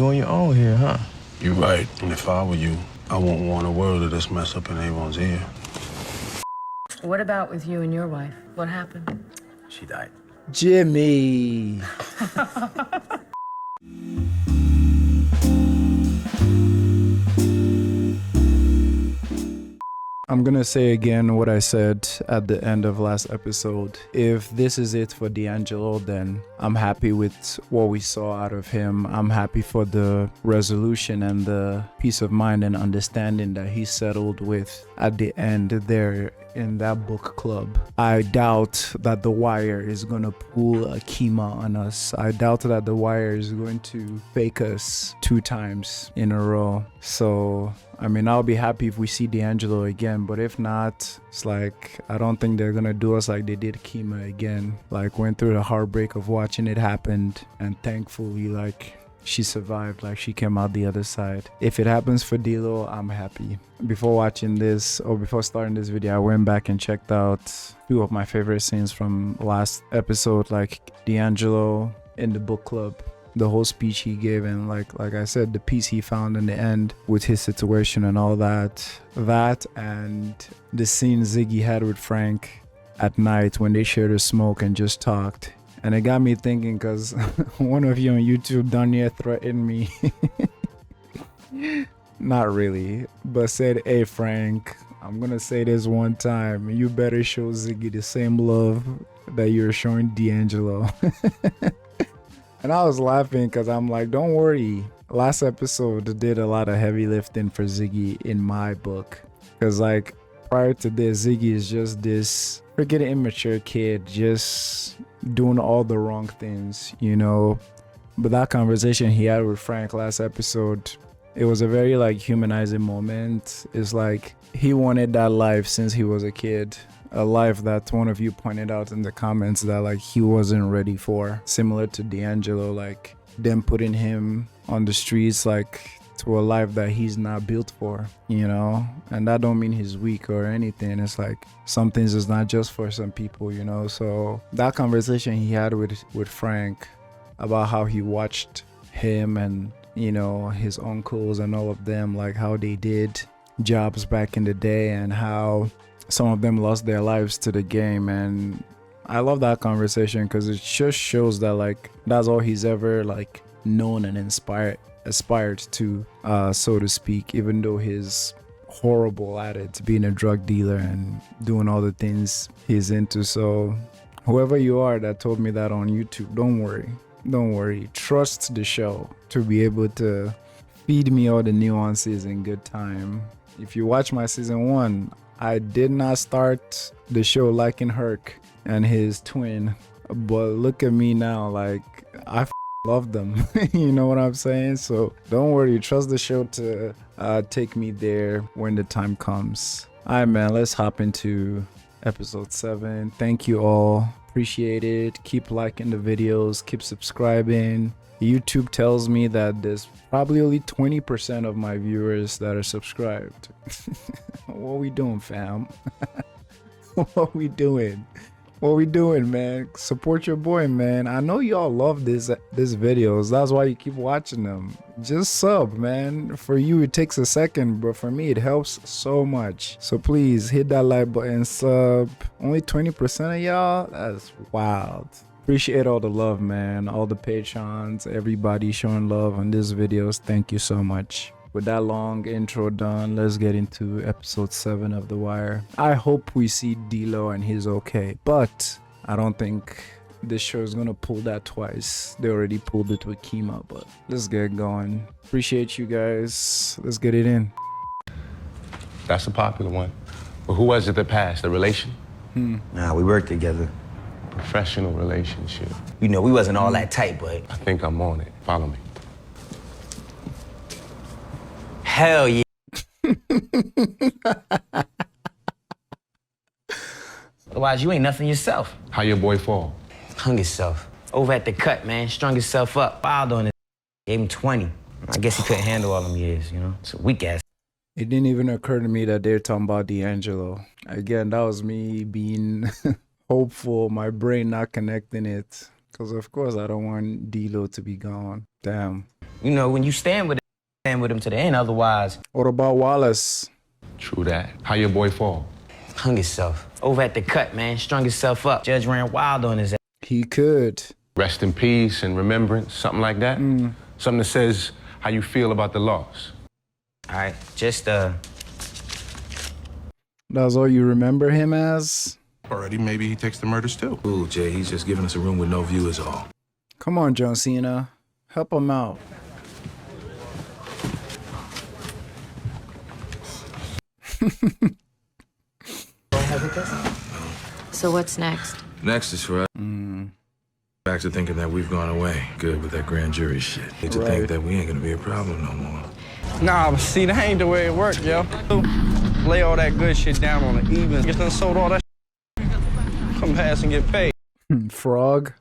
You on your own here, huh? You're right. And if I were you, I wouldn't want a world of this mess up in everyone's ear. What about with you and your wife? What happened? She died. Jimmy. I'm gonna say again what I said at the end of last episode. If this is it for D'Angelo, then I'm happy with what we saw out of him. I'm happy for the resolution and the peace of mind and understanding that he settled with at the end there in that book club. I doubt that The Wire is gonna pull a Kima on us. I doubt that The Wire is going to fake us 2 times in a row. So I mean, I'll be happy if we see D'Angelo again, but if not, it's like, I don't think they're gonna do us like they did Kima again. Like, went through the heartbreak of watching it happen, and thankfully, like, she survived, like, she came out the other side. If it happens for D'Lo, I'm happy. Before watching this, or before starting this video, I went back and checked out 2 of my favorite scenes from last episode, like D'Angelo in the book club. The whole speech he gave, and like I said, the peace he found in the end with his situation and all that. That and the scene Ziggy had with Frank at night when they shared a smoke and just talked. And it got me thinking, because one of you on YouTube down here threatened me. Not really, but said, "Hey Frank, I'm gonna say this one time. You better show Ziggy the same love that you're showing D'Angelo." And I was laughing because I'm like, don't worry. Last episode did a lot of heavy lifting for Ziggy in my book. Because like prior to this, Ziggy is just this freaking immature kid just doing all the wrong things, you know. But that conversation he had with Frank last episode, it was a very like humanizing moment. It's like he wanted that life since he was a kid. A life that one of you pointed out in the comments that like he wasn't ready for, similar to D'Angelo, like them putting him on the streets like to a life that he's not built for, you know. And that don't mean he's weak or anything. It's like some things is not just for some people, you know. So that conversation he had with Frank about how he watched him and, you know, his uncles and all of them, like how they did jobs back in the day and how some of them lost their lives to the game. And I love that conversation because it just shows that like that's all he's ever like known and aspired to, so to speak, even though he's horrible at it, being a drug dealer and doing all the things he's into. So whoever you are that told me that on YouTube, don't worry, trust the show to be able to feed me all the nuances in good time. If you watch my season 1, I did not start the show liking Herc and his twin, but look at me now, like I love them. You know what I'm saying? So don't worry, trust the show to take me there when the time comes. Alright man, let's hop into episode 7. Thank you all, appreciate it. Keep liking the videos, keep subscribing. YouTube tells me that there's probably only 20% of my viewers that are subscribed. What we doing, fam? What we doing? What we doing, man? Support your boy, man. I know y'all love this videos. That's why you keep watching them. Just sub, man. For you, it takes a second, but for me, it helps so much. So please hit that like button, sub. Only 20% of y'all? That's wild. Appreciate all the love, man. All the patrons, everybody showing love on these videos. Thank you so much. With that long intro done, let's get into episode 7 of The Wire. I hope we see D'Lo and he's okay, but I don't think this show is gonna pull that twice. They already pulled it with Kima, but let's get going. Appreciate you guys. Let's get it in. That's a popular one. But who was it that passed? The relation? Nah, we worked together. Professional relationship. You know, we wasn't all that tight, but I think I'm on it. Follow me. hell yeah. Otherwise, you ain't nothing yourself. How your boy fall? Hung himself. Over at the cut, man. Strung himself up. Filed on it. Gave him 20. I guess he couldn't handle all them years, you know? It's a weak ass. It didn't even occur to me that they're talking about D'Angelo. Again, that was me being hopeful, my brain not connecting it. Because of course I don't want D'Lo to be gone. Damn. You know, when you stand with him to the end, otherwise. What about Wallace? True that. How your boy fall? Hung himself. Over at the cut, man. Strung himself up. Judge ran wild on his ass. He could. Rest in peace and remembrance, something like that? Something that says how you feel about the loss. All right, just, That's all you remember him as? Already, maybe he takes the murders too. Ooh, Jay, he's just giving us a room with no view is all. Come on, John Cena. Help him out. So what's next? Next is for us. Back to thinking that we've gone away. Good with that grand jury shit. Need to Right. think that we ain't gonna be a problem no more. Nah, but see, that ain't the way it works, yo. Lay all that good shit down on the even. Get done sold all that shit. Come past and get paid. Frog.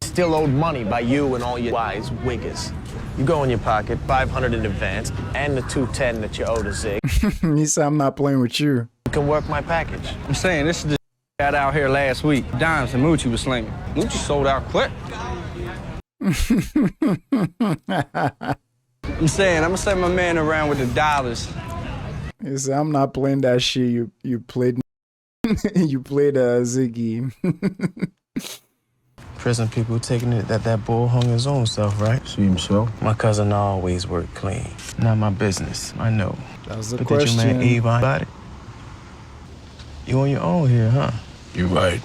Still owed money by you and all your wise wiggers. You go in your pocket, 500 in advance, and the 210 that you owe to Zig. He said, I'm not playing with you. You can work my package. I'm saying, this is the got out here last week. Dimes and Moochie was slinging. Moochie sold out quick. I'm saying, I'm gonna send my man around with the dollars. He said, I'm not playing that shit you played. You played Ziggy. Prison people taking it that bull hung his own self, right? Seems so. My cousin always worked clean. Not my business, I know. That was the But question. did your man Avon about it? You on your own here, huh? You right.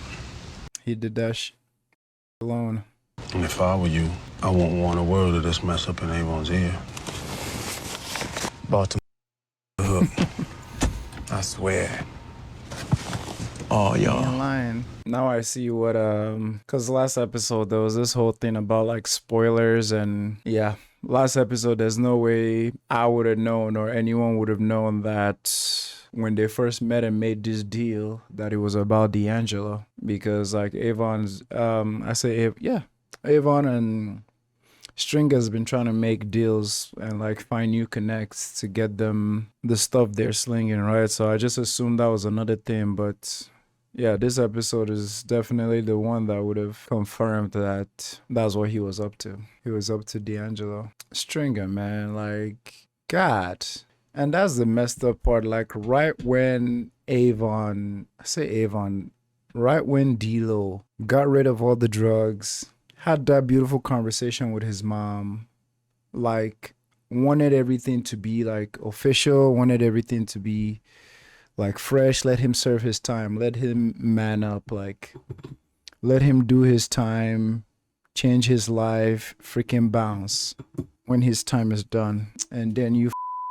He did that shit alone. And if I were you, I wouldn't want a word of this mess up in Avon's ear. Baltimore. I swear. Oh, y'all. Ain't lying. Now I see what cause last episode there was this whole thing about like spoilers, and yeah, last episode there's no way I would have known or anyone would have known that when they first met and made this deal that it was about D'Angelo, because like Avon's Avon and Stringer's been trying to make deals and like find new connects to get them the stuff they're slinging, right? So I just assumed that was another thing, but yeah, this episode is definitely the one that would have confirmed that that's what he was up to. He was up to D'Angelo. Stringer, man, like, God. And that's the messed up part. Like, right when right when D-Lo got rid of all the drugs, had that beautiful conversation with his mom, like, wanted everything to be, like, official, wanted everything to be like fresh, let him serve his time, let him man up, like let him do his time, change his life, freaking bounce when his time is done. And then you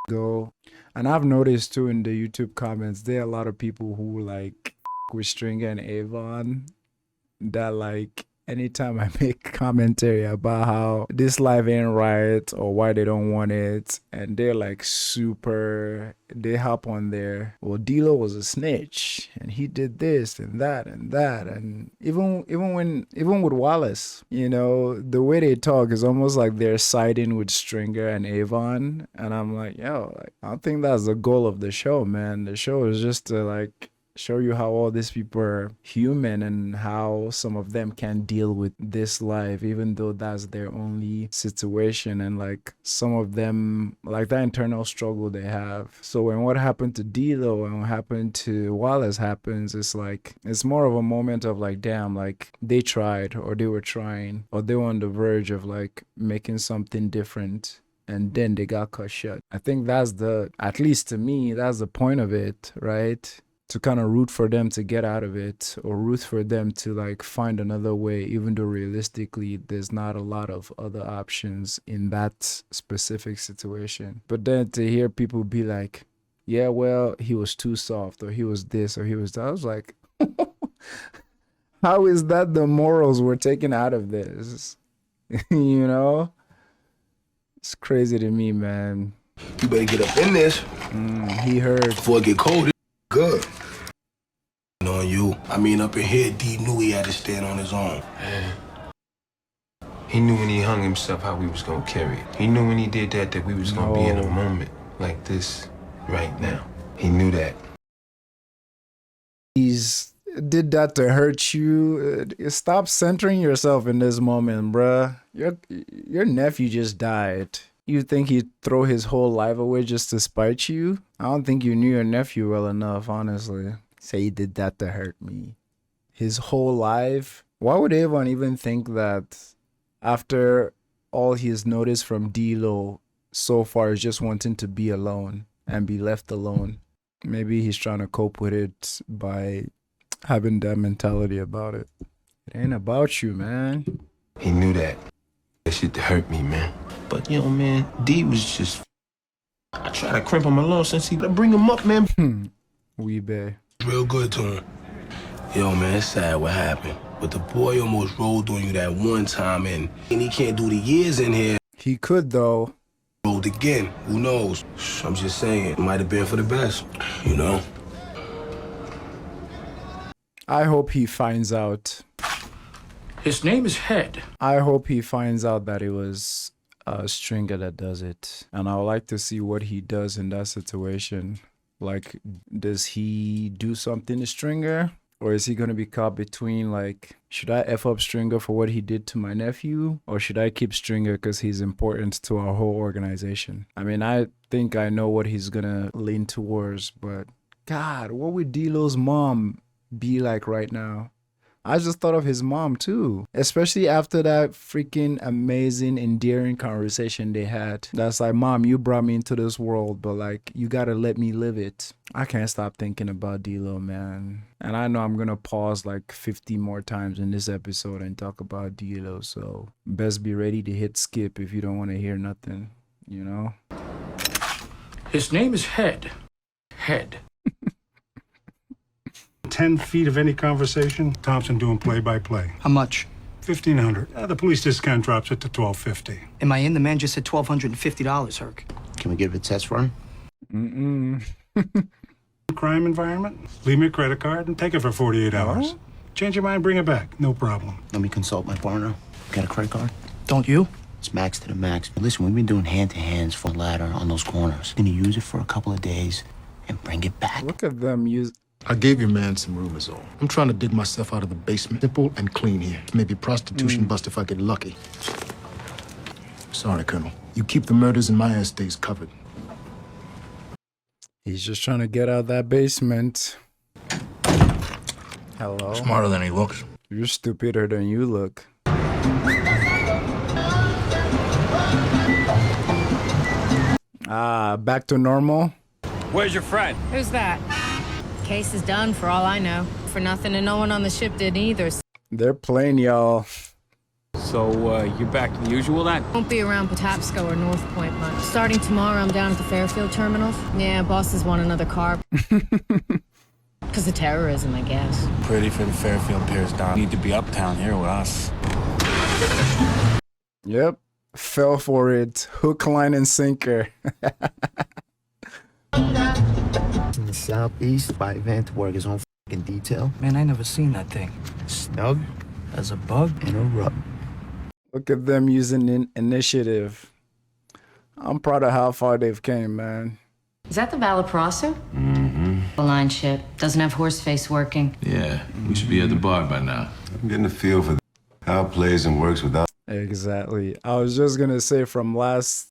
go. And I've noticed too in the YouTube comments, there are a lot of people who like with Stringer and Avon that like anytime I make commentary about how this life ain't right or why they don't want it, and they're like they hop on there, well, D-Lo was a snitch and he did this and that and that. And even with Wallace, you know, the way they talk is almost like they're siding with Stringer and Avon. And I'm like, yo, like, I don't think that's the goal of the show, man. The show is just to like show you how all these people are human and how some of them can deal with this life, even though that's their only situation, and like some of them, like that internal struggle they have. So when what happened to D-Lo and what happened to Wallace happens, it's like, it's more of a moment of like, damn, like they tried, or they were trying, or they were on the verge of like making something different, and then they got cut shut. I think that's at least to me, that's the point of it, right? To kind of root for them to get out of it, or root for them to like find another way, even though realistically there's not a lot of other options in that specific situation. But then to hear people be like, yeah, well, he was too soft, or he was this, or he was that, I was like, how is that the morals we're taking out of this? You know? It's crazy to me, man. You better get up in this. He heard. Before it get cold, good. On you. I mean, up in here, D knew he had to stand on his own. He knew when he hung himself how we was gonna carry it. He knew when he did that we was gonna be in a moment like this right now. He knew that. did that to hurt you. Stop centering yourself in this moment, bruh. Your nephew just died. You think he'd throw his whole life away just to spite you? I don't think you knew your nephew well enough, honestly. Say he did that to hurt me. His whole life? Why would anyone even think that after all he's noticed from D-Lo so far is just wanting to be alone and be left alone? Maybe he's trying to cope with it by having that mentality about it. It ain't about you, man. He knew that. That shit hurt me, man. But, you know, man, D was just... I tried to crimp him along since he... bring him up, man. Weebay. Real good to him. Yo, man, it's sad what happened. But the boy almost rolled on you that one time, and he can't do the years in here. He could, though. Rolled again. Who knows? I'm just saying, it might have been for the best, you know? I hope he finds out. His name is Head. I hope he finds out that it was Stringer that does it. And I would like to see what he does in that situation. Like, does he do something to Stringer? Or is he going to be caught between, like, should I F up Stringer for what he did to my nephew? Or should I keep Stringer because he's important to our whole organization? I mean, I think I know what he's going to lean towards. But, God, what would D-Lo's mom be like right now? I just thought of his mom too, especially after that freaking amazing, endearing conversation they had. That's like, Mom, you brought me into this world, but like, you gotta let me live it. I can't stop thinking about D-Lo, man. And I know I'm gonna pause like 50 more times in this episode and talk about D-Lo, so best be ready to hit skip if you don't want to hear nothing, you know? His name is Head. Head. 10 feet of any conversation, Thompson doing play-by-play. How much? $1,500. The police discount drops it to $1,250. Am I in? The man just said $1,250, Herc. Can we get a test run? Crime environment? Leave me a credit card and take it for 48 hours. Change your mind, bring it back. No problem. Let me consult my partner. Got a credit card? Don't you? It's max to the max. Listen, we've been doing hand-to-hands for a ladder on those corners. Gonna use it for a couple of days and bring it back. Look at them use... I gave your man some room is all. I'm trying to dig myself out of the basement. Simple and clean here. Maybe prostitution bust if I get lucky. Sorry, Colonel. You keep the murders in my estates covered. He's just trying to get out of that basement. Hello? Smarter than he looks. You're stupider than you look. Back to normal? Where's your friend? Who's that? Case is done for all I know. For nothing, and no one on the ship did either. They're playing, y'all. So, you're back to the usual then? Won't be around Patapsco or North Point much. Starting tomorrow, I'm down at the Fairfield terminals. Yeah, bosses want another car. Because of terrorism, I guess. Pretty for the Fairfield Piers down. Need to be uptown here with us. Yep. Fell for it. Hook, line, and sinker. In the southeast, by van to work his own f***ing detail. Man, I never seen that thing. Snug As a bug? in a rug. Look at them using initiative. I'm proud of how far they've came, man. Is that the Valparaiso? Mm-hmm. The line ship. Doesn't have horse face working. Yeah, we should be at the bar by now. I'm getting a feel for how it plays and works without... Exactly. I was just gonna say from last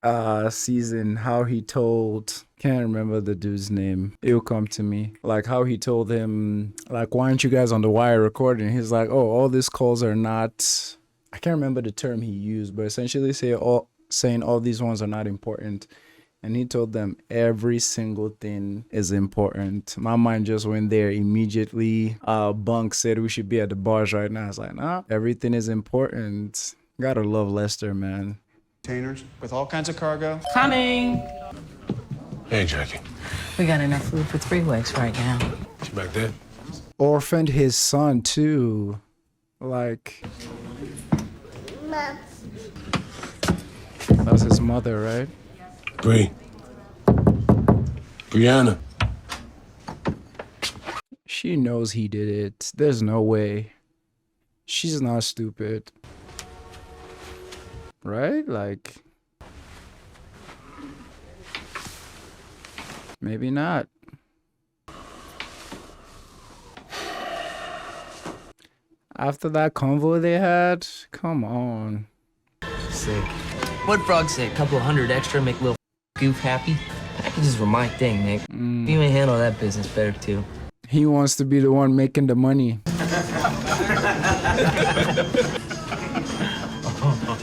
season how he told, can't remember the dude's name, it'll come to me, like how he told him, like, why aren't you guys on the wire recording? He's like, oh, all these calls are not, I can't remember the term he used, but essentially saying all these ones are not important. And he told them every single thing is important. My mind just went there immediately. Bunk said we should be at the bars right now. I was like, nah, everything is important. Gotta love Lester, man. Containers with all kinds of cargo. Coming. Hey, Jackie. We got enough food for 3 weeks right now. She back there? Orphaned his son, too. Like... That's his mother, right? Brianna. She knows he did it. There's no way. She's not stupid. Right? Like... Maybe not. After that convo they had, come on. Sick. What Frog say? A couple hundred extra, make a little goof happy? Packages were my thing, Nick. You may handle that business better, too. He wants to be the one making the money.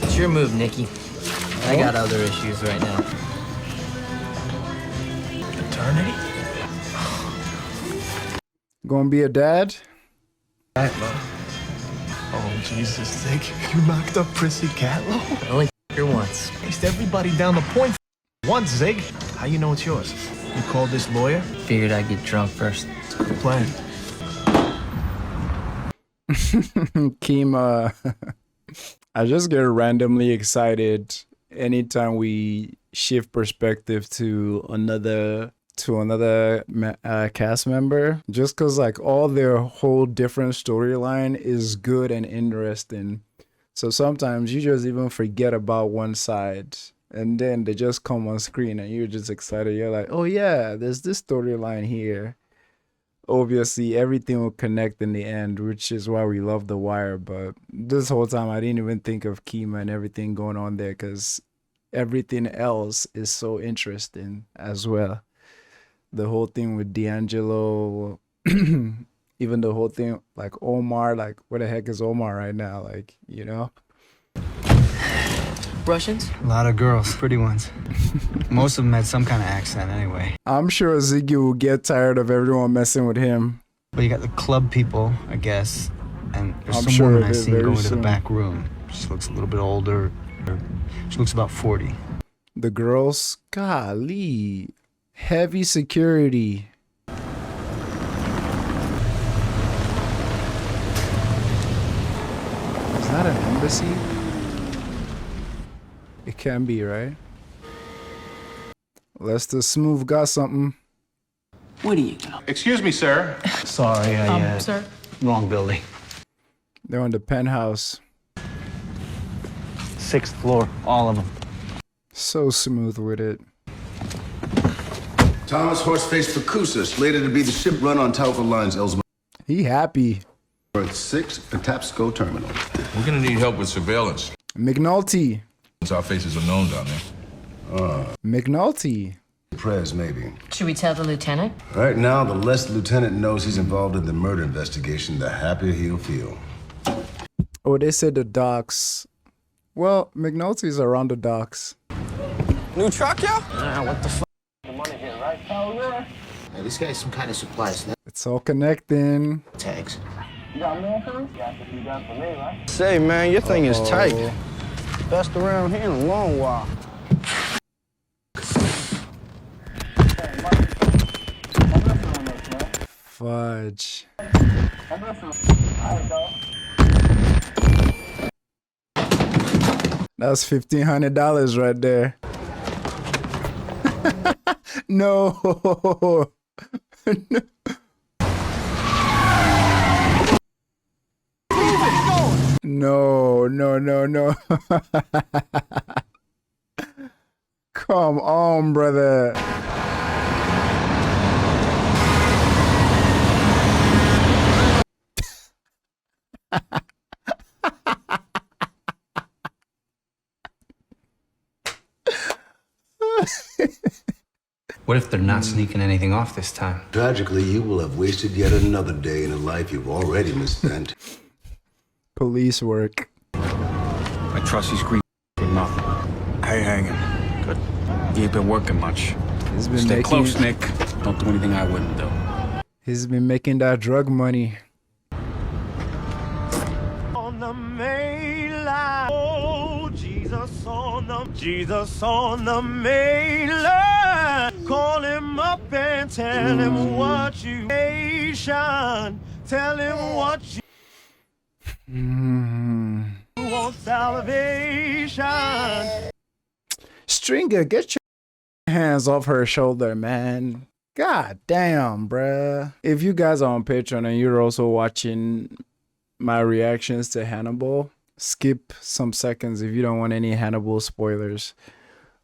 It's your move, Nicky. I got other issues right now. Eternity? Gonna be a dad? Oh, Jesus, Zig. You knocked up Prissy Catlow? I only her once. Chased everybody down the point once, Zig. How you know it's yours? You called this lawyer? Figured I'd get drunk first. It's a good plan. Keem, I just get randomly excited anytime we shift perspective to another cast member, just because like all their whole different storyline is good and interesting. So sometimes you just even forget about one side and then they just come on screen and you're just excited. You're like, oh yeah, there's this storyline here. Obviously everything will connect in the end, which is why we love The Wire. But this whole time I didn't even think of Kima and everything going on there, because everything else is so interesting as well. The whole thing with D'Angelo, even the whole thing like Omar, like where the heck is Omar right now? Like, you know? Russians? A lot of girls, pretty ones. Most of them had some kind of accent anyway. I'm sure Ziggy will get tired of everyone messing with him. But you got the club people, I guess. And there's I'm some sure woman of I it seen very going to the soon. back room. She looks a little bit older. She looks about 40. The girls, golly, heavy security. Is that an embassy? It can be, right? Lester Smooth got something. What are you? Excuse me, sir. Sorry, Sir? Wrong building. They're on the penthouse. 6th floor, all of them. So smooth with it. Thomas Horseface Facusa, later to be the ship run on Tauco Line's Ellsworth He happy. 6 Patapsco Terminal. We're gonna need help with surveillance. McNulty. Since our faces are known down there. McNulty. Prez, maybe. Should we tell the lieutenant? Right now, the less the lieutenant knows he's involved in the murder investigation, the happier he'll feel. Oh, they said the docks. Well, McNulty's around the docks. New truck, yo? What the fuck? Hey, this guy's some kind of supply snap It's all connecting. tags. Say, man, your thing is tight. Best around here in a long while. Fudge. That's $1,500 right there. No. No, no, no, no. Come on, brother. What if they're not sneaking anything off this time? Tragically, you will have wasted yet another day in a life you've already misspent. Police work. I trust these Greek for nothing. How you hanging? Good. You ain't been working much. He's been Stay making, close, Nick. Don't do anything I wouldn't do. He's been making that drug money. On the main line. Oh, Jesus on the main line. Call him up and tell him what you nation. Tell him what you want salvation. Stringer, get your hands off her shoulder, man. God damn, bruh. If you guys are on Patreon and you're also watching my reactions to Hannibal, skip some seconds if you don't want any Hannibal spoilers.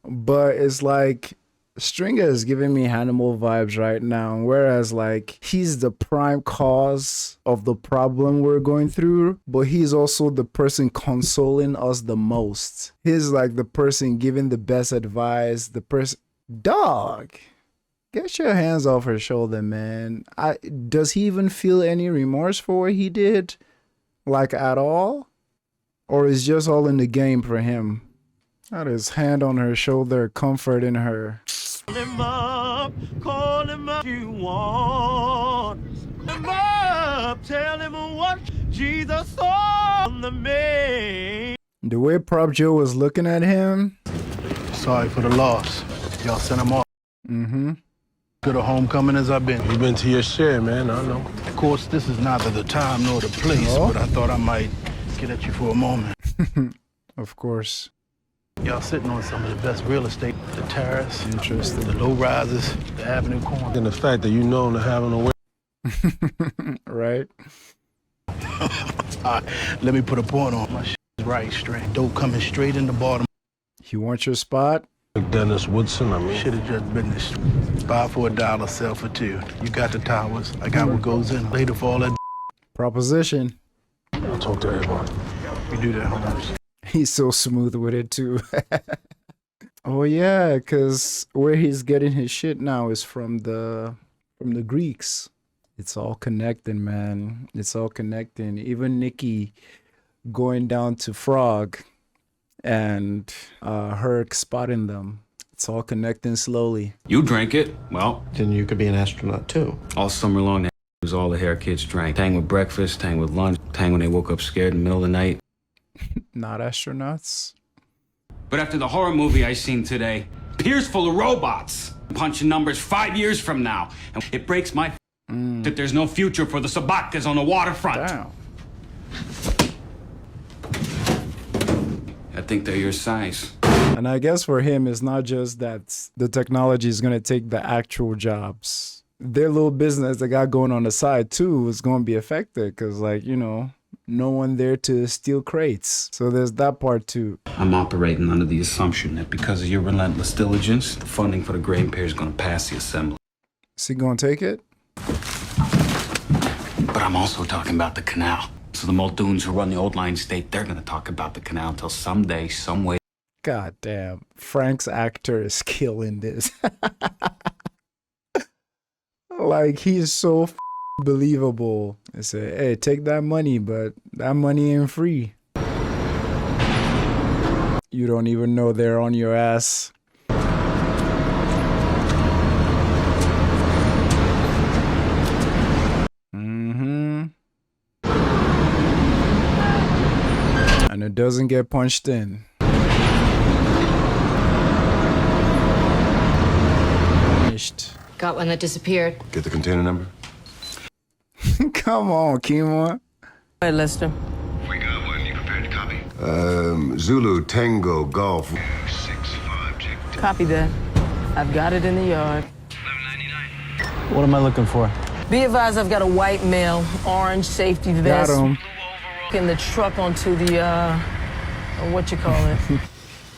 But it's like Stringer is giving me Hannibal vibes right now, whereas like he's the prime cause of the problem we're going through, but he's also the person consoling us the most. He's like the person giving the best advice, the person. Dog, get your hands off her shoulder, man. Does he even feel any remorse for what he did, like at all, or is just all in the game for him? Got his hand on her shoulder, comforting her. Call him up, you want. Call him up, tell him what Jesus saw on the main. The way Prop Joe was looking at him. Sorry for the loss. Y'all sent him off. Mm-hmm. Good a homecoming as I've been. You've been to your share, man. I know. Of course, this is neither the time nor the place, but I thought I might get at you for a moment. Of course. Y'all sitting on some of the best real estate, the terrace, interesting, the low rises, the avenue corner. And the fact that you known to having a way. Right. All right, let me put a point on my shit is right straight. Dope coming straight in the bottom. You want your spot? Dennis Woodson, I mean. Should have just been this. Buy for $1, sell for $2. You got the towers. I got what goes in. Later for all that. Proposition. I'll talk to everyone. You do that, Holmes. He's so smooth with it too. Oh yeah, because where he's getting his shit now is from the Greeks. It's all connecting, man. It's all connecting. Even Nikki going down to Frog and Herc spotting them. It's all connecting slowly. You drank it. Well, then you could be an astronaut too. all summer long, that was all the hair kids drank. Tang with breakfast, tang with lunch, tang when they woke up scared in the middle of the night. Not astronauts. But after the horror movie I seen today, Pier's full of robots, punching numbers 5 years from now. And it breaks my that there's no future for the Sabakas on the waterfront. Damn. I think they're your size. And I guess for him, it's not just that the technology is going to take the actual jobs. Their little business they got going on the side too is going to be affected because, like, you know, no one there to steal crates. So there's that part too. I'm operating under the assumption that because of your relentless diligence, the funding for the grain pier is going to pass the assembly. Is he going to take it? But I'm also talking about the canal. So the Muldoons who run the old line state, they're going to talk about the canal until someday, some way. God damn. Frank's actor is killing this. Like, he's so believable. They say, hey, take that money, but that money ain't free. You don't even know they're on your ass. And it doesn't get punched in. Finished. Got one that disappeared. Get the container number? Come on, Kimo. Hey, Lester. We got one. You prepared to copy? Zulu Tango Golf. 6-5. Copy that. I've got it in the yard. What am I looking for? Be advised, I've got a white male, orange safety vest. Got him. In the truck onto the, what you call it?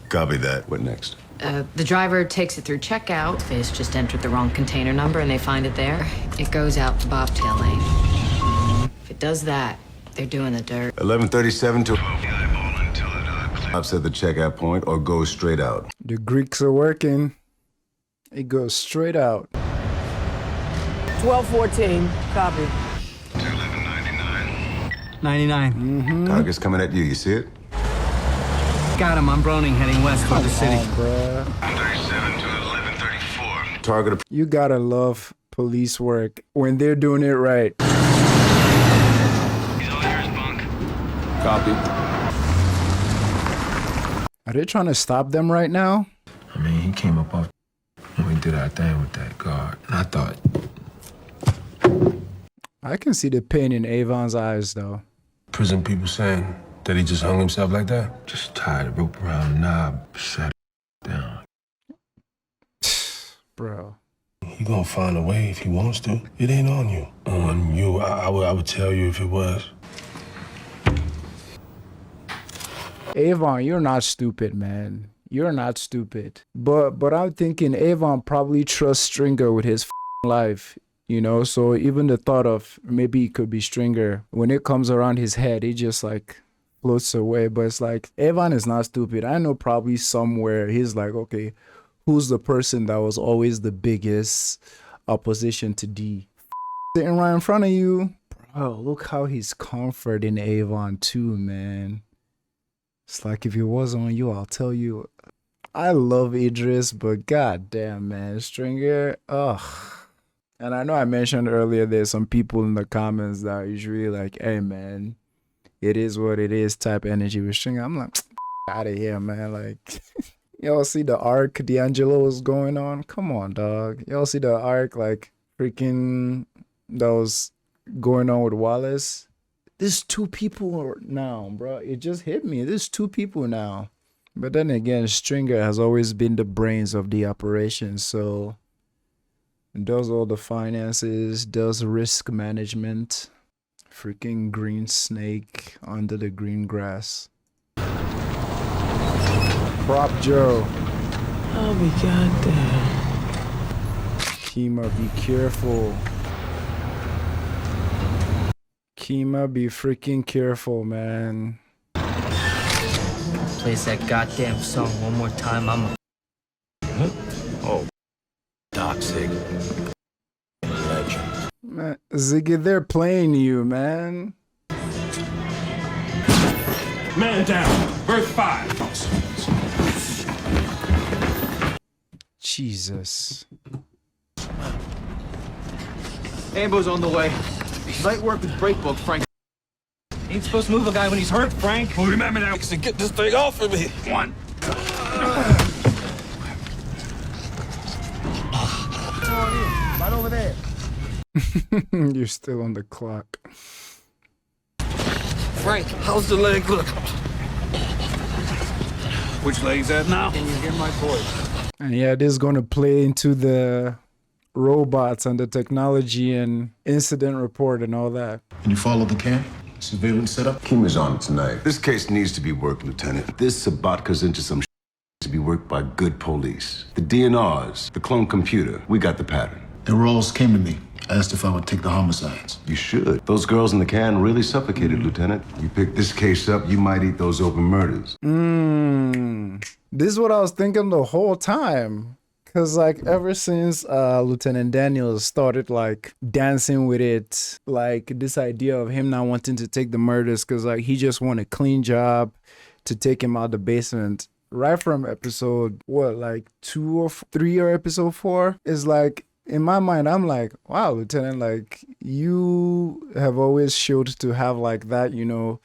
Copy that. What next? The driver takes it through checkout. Face just entered the wrong container number and they find it there. It goes out to Bobtail Lane. If it does that, they're doing the dirt. 11:37 to I've said the checkout point or go straight out. The Greeks are working. It goes straight out. 1214. Copy. 99. Target's coming at you. You see it? Got him. I'm Browning heading west toward the city. 37 to 11:34. Target. You gotta love police work when they're doing it right. He's all yours, Bunk. Copy. Are they trying to stop them right now? I mean, he came up off and we did our thing with that guard. And I thought, I can see the pain in Avon's eyes, though. Prison people saying that he just hung himself like that? just tied a rope around the knob, sat down. Bro. He gonna find a way if he wants to. It ain't on you. On you. I would tell you if it was. Avon, you're not stupid, man. you're not stupid. But I'm thinking Avon probably trusts Stringer with his life, you know? So even the thought of maybe it could be Stringer, when it comes around his head, he just like floats away. But it's like, Avon is not stupid. I know probably somewhere he's like, okay, who's the person that was always the biggest opposition to D? Sitting right in front of you. Bro, look how he's comforting Avon too, man. It's like if it wasn't on you, I'll tell you. I love Idris, but goddamn, man, Stringer, ugh. And I know I mentioned earlier there's some people in the comments that are usually like, hey, man, it is what it is type energy with Stringer. I'm like, out of here, man. Like, y'all see the arc D'Angelo is going on? Come on, dog. Y'all see the arc, like, freaking that was going on with Wallace? There's two people now, bro. It just hit me. There's two people now. But then again, Stringer has always been the brains of the operation, so does all the finances, does risk management. Freaking green snake under the green grass. Prop Joe. I'll be goddamn. Kima, be careful. Kima, be freaking careful, man. Plays that goddamn song one more time, I'm a... Oh, toxic. Legend. Man, Ziggy, they're playing you, man. Man down. Birth 5. Jesus. Ambo's on the way. Light work with breakbook, Frank. Ain't supposed to move a guy when he's hurt, Frank. Well, remember now. Get this thing off of me. One. Right over there. You're still on the clock. Frank, how's the leg look? Which leg's that now? Can you hear my voice? And yeah, this is going to play into the robots and the technology and incident report and all that. Can you follow the cam? Surveillance setup? Kima's on it tonight. This case needs to be worked, Lieutenant. This Sabatka's into some to be worked by good police. The DNRs, the clone computer, we got the pattern. The Rawls came to me, asked if I would take the homicides. You should. Those girls in the can really suffocated, Lieutenant. You pick this case up, you might eat those open murders. This is what I was thinking the whole time. Cause like ever since Lieutenant Daniels started like dancing with it, like this idea of him not wanting to take the murders cause like he just want a clean job to take him out the basement. Right from episode like 2 or 3 or episode 4 is like in my mind I'm like, wow, Lieutenant, like you have always showed to have like that, you know,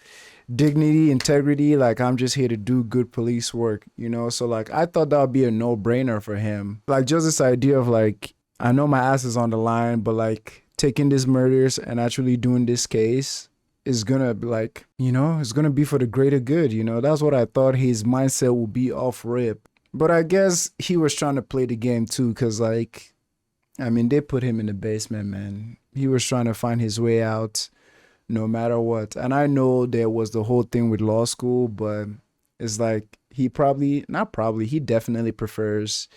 dignity, integrity, like I'm just here to do good police work, you know? So like I thought that would be a no-brainer for him. Like just this idea of like, I know my ass is on the line, but like taking these murders and actually doing this case is gonna be like, you know, it's gonna be for the greater good, you know? That's what I thought his mindset would be off rip. But I guess he was trying to play the game too, cause like, I mean, they put him in the basement, man. He was trying to find his way out no matter what. And I know there was the whole thing with law school, but it's like he definitely prefers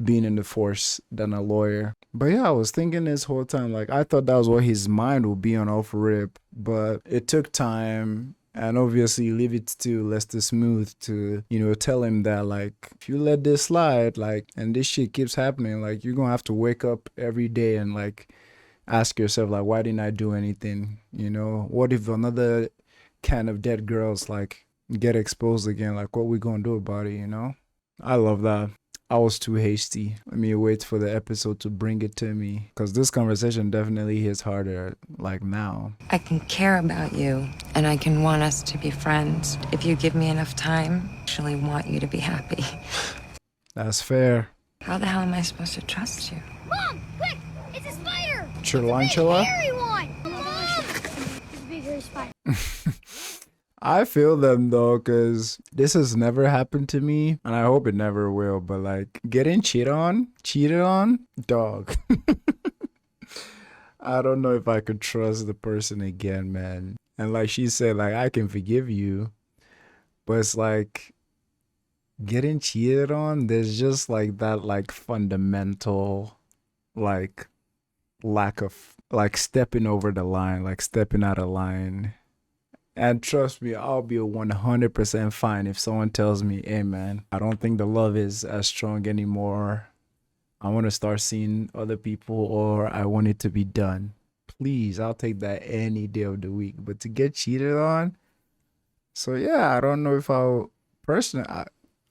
being in the force than a lawyer. But yeah, I was thinking this whole time, like I thought that was what his mind would be on off rip, but it took time. And obviously leave it to Lester Smooth to, you know, tell him that like, if you let this slide, like, and this shit keeps happening, like you're gonna have to wake up every day and like ask yourself like, why didn't I do anything? You know, what if another can of dead girls like get exposed again? Like what we gonna do about it, you know? I love that. I was too hasty. Let me wait for the episode to bring it to me, because this conversation definitely hits harder like now. I can care about you and I can want us to be friends if you give me enough time. I actually want you to be happy. That's fair. How the hell am I supposed to trust you? Mom, quick! It's a spider! Tarantula? Hairy one! It's a big hairy spider. I feel them though, because this has never happened to me, and I hope it never will, but like getting cheated on, dog. I don't know if I could trust the person again, man. And like she said, like I can forgive you, but it's like getting cheated on, there's just like that like fundamental like lack of like stepping over the line, like stepping out of line. And trust me, I'll be 100% fine if someone tells me, hey man, I don't think the love is as strong anymore. I want to start seeing other people, or I want it to be done. Please, I'll take that any day of the week. But to get cheated on, so yeah, I don't know if I'll personally.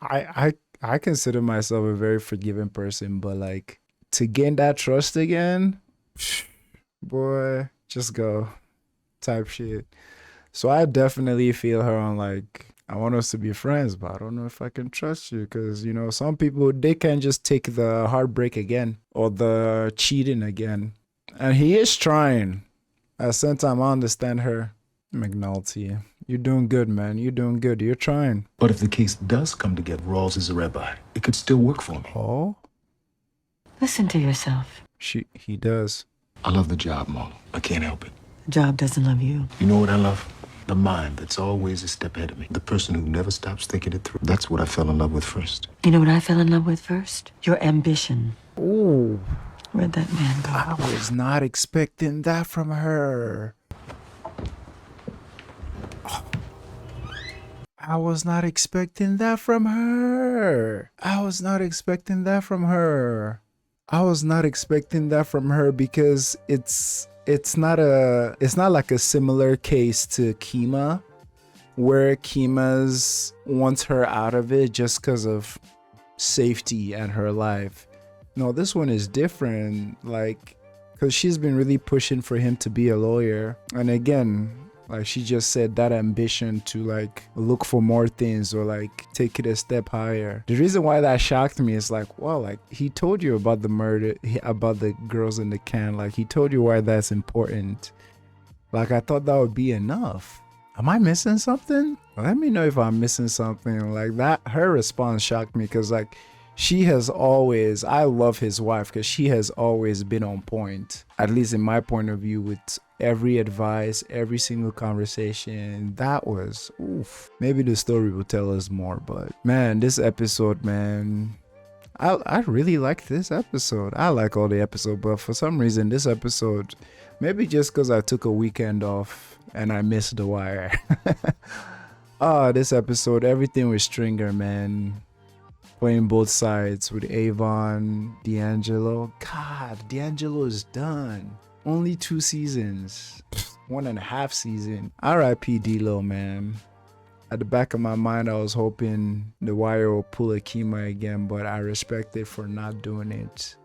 I consider myself a very forgiving person, but like to gain that trust again, boy, just go type shit. So I definitely feel her on like, I want us to be friends, but I don't know if I can trust you because, you know, some people, they can just take the heartbreak again or the cheating again. And he is trying. At the same time, I understand her. McNulty, you're doing good, man. You're doing good. You're trying. But if the case does come together, Rawls is a rabbi. It could still work for me. Oh? Listen to yourself. He does. I love the job, Mom. I can't help it. The job doesn't love you. You know what I love? The mind that's always a step ahead of me. The person who never stops thinking it through. That's what I fell in love with first. You know what I fell in love with first? Your ambition. Ooh. Where'd that man go? I was not expecting that from her. I was not expecting that from her. I was not expecting that from her. I was not expecting that from her because it's not like a similar case to Kima, where Kima's wants her out of it just because of safety and her life. No, this one is different, like, because she's been really pushing for him to be a lawyer. And again, like she just said, that ambition to like look for more things or like take it a step higher. The reason why that shocked me is like, well, like he told you about the murder, about the girls in the can. Like he told you why that's important. Like I thought that would be enough. Am I missing something? Let me know if I'm missing something. Like that, her response shocked me because like she has always, I love his wife because she has always been on point, at least in my point of view, with every advice, every single conversation. That was, oof. Maybe the story will tell us more, but man, this episode, man, I really like this episode. I like all the episodes, but for some reason, this episode, maybe just because I took a weekend off and I missed The Wire. This episode, everything with Stringer, man. Playing both sides with Avon, D'Angelo. God, D'Angelo is done. Only 2 seasons. 1.5 season. R.I.P. D-Lo, man. At the back of my mind, I was hoping The Wire will pull a Kima again, but I respect it for not doing it.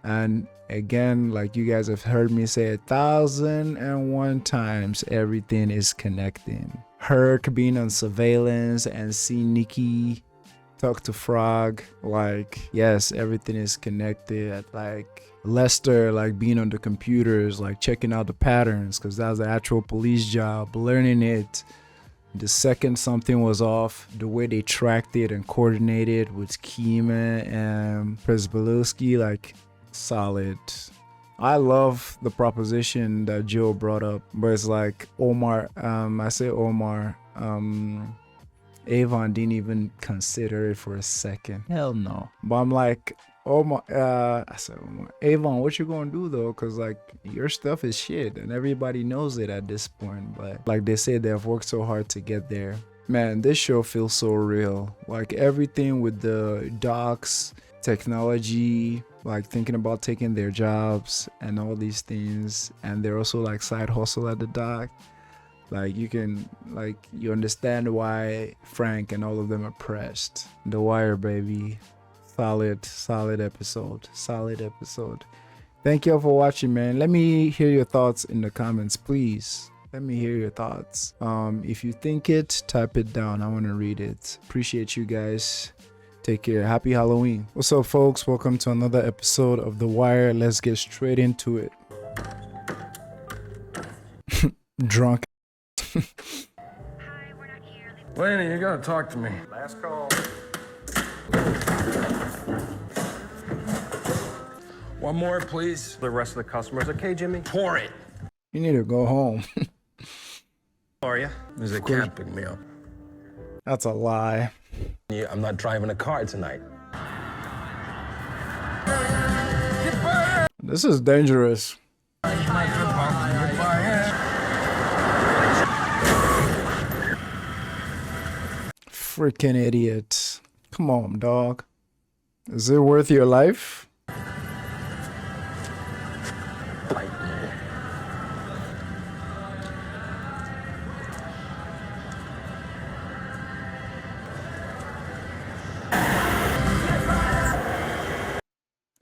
And again, like you guys have heard me say 1,001 times, everything is connecting. Herc being on surveillance and seeing Nikki talk to Frog, like yes, everything is connected. Like Lester, like being on the computers, like checking out the patterns, because that's the actual police job, learning it. The second something was off, the way they tracked it and coordinated with Kima and Przybylowski, like solid. I love the proposition that Joe brought up, but it's like Omar, Avon didn't even consider it for a second. Hell no. But I'm like, Omar, I said, Omar, Avon, what you gonna do though? Cause like your stuff is shit and everybody knows it at this point. But like they say, they've worked so hard to get there. Man, this show feels so real. Like everything with the docs, technology, like thinking about taking their jobs and all these things. And they're also like side hustle at the dock. Like you can, like you understand why Frank and all of them are pressed. The Wire, baby. Solid episode. Solid episode. Thank y'all for watching, man. Let me hear your thoughts in the comments, please. Let me hear your thoughts. If you think it, type it down. I want to read it. Appreciate you guys. Take care. Happy Halloween. What's up, folks? Welcome to another episode of The Wire. Let's get straight into it. Drunk. Laney, you gotta talk to me. Last call. One more, please. The rest of the customers. Okay, Jimmy? Pour it. You need to go home. How are you? There's a cat pick me up. That's a lie. Yeah, I'm not driving a car tonight. This is dangerous. Freaking idiot. Come on, dog. Is it worth your life?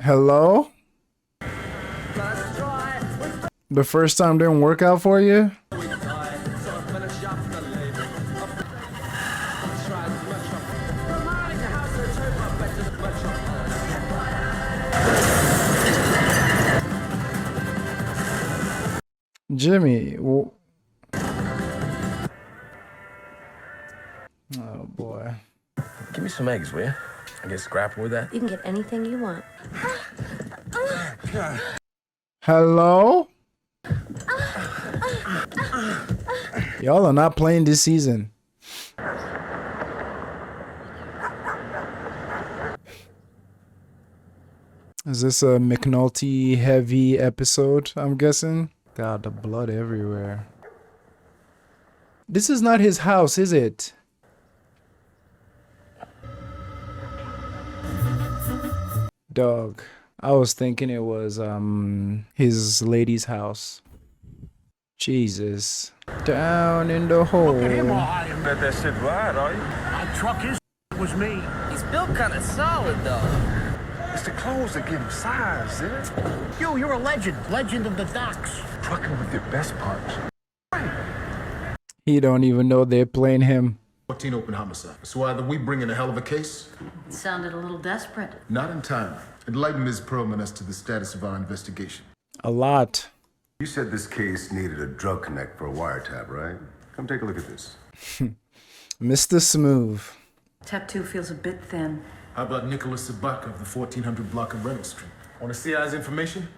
Hello? The first time didn't work out for you? Jimmy. Oh boy. Give me some eggs, will you? I get scrapping with that. You can get anything you want. Hello? Y'all are not playing this season. Is this a McNulty heavy episode, I'm guessing? God, the blood everywhere. This is not his house, is it? Dog. I was thinking it was his lady's house. Jesus. Down in the hole. Look at him all high and let that shit ride, are you? My truck, his was me. He's built kind of solid, though. It's the clothes that give him size, isn't it? You're a legend. Legend of the docks. Trucking with your best parts. He don't even know they're playing him. 14 open homicide. So either we bring in a hell of a case. It sounded a little desperate. Not in time. Enlighten Ms. Perlman as to the status of our investigation. A lot. You said this case needed a drug connect for a wiretap, right? Come take a look at this. Mr. Smooth. Tattoo feels a bit thin. How about Nicholas Sabaka of the 1400 block of Reynolds Street? On the CI's information,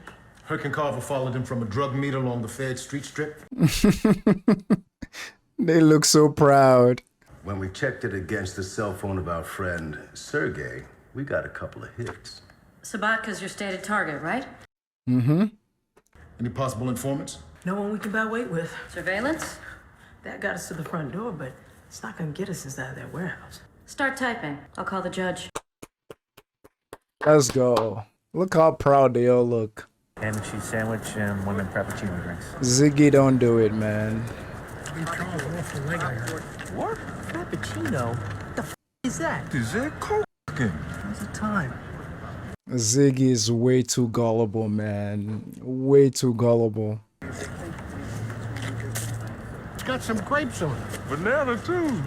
Herc and Carver followed him from a drug meet along the Fed Street strip. They look so proud. When we checked it against the cell phone of our friend Sergey, we got a couple of hits. Sabatka's your stated target, right? Mm-hmm. Any possible informants? No one we can buy weight with. Surveillance? That got us to the front door, but it's not gonna get us inside that warehouse. Start typing. I'll call the judge. Let's go. Look how proud they all look. Ham and cheese sandwich and one of them Frappuccino drinks. Ziggy, don't do it, man. What? Frappuccino? What the f is that? Is that coke? How's the time? Ziggy is way too gullible, man. Way too gullible. It's got some grapes on it. Banana, too.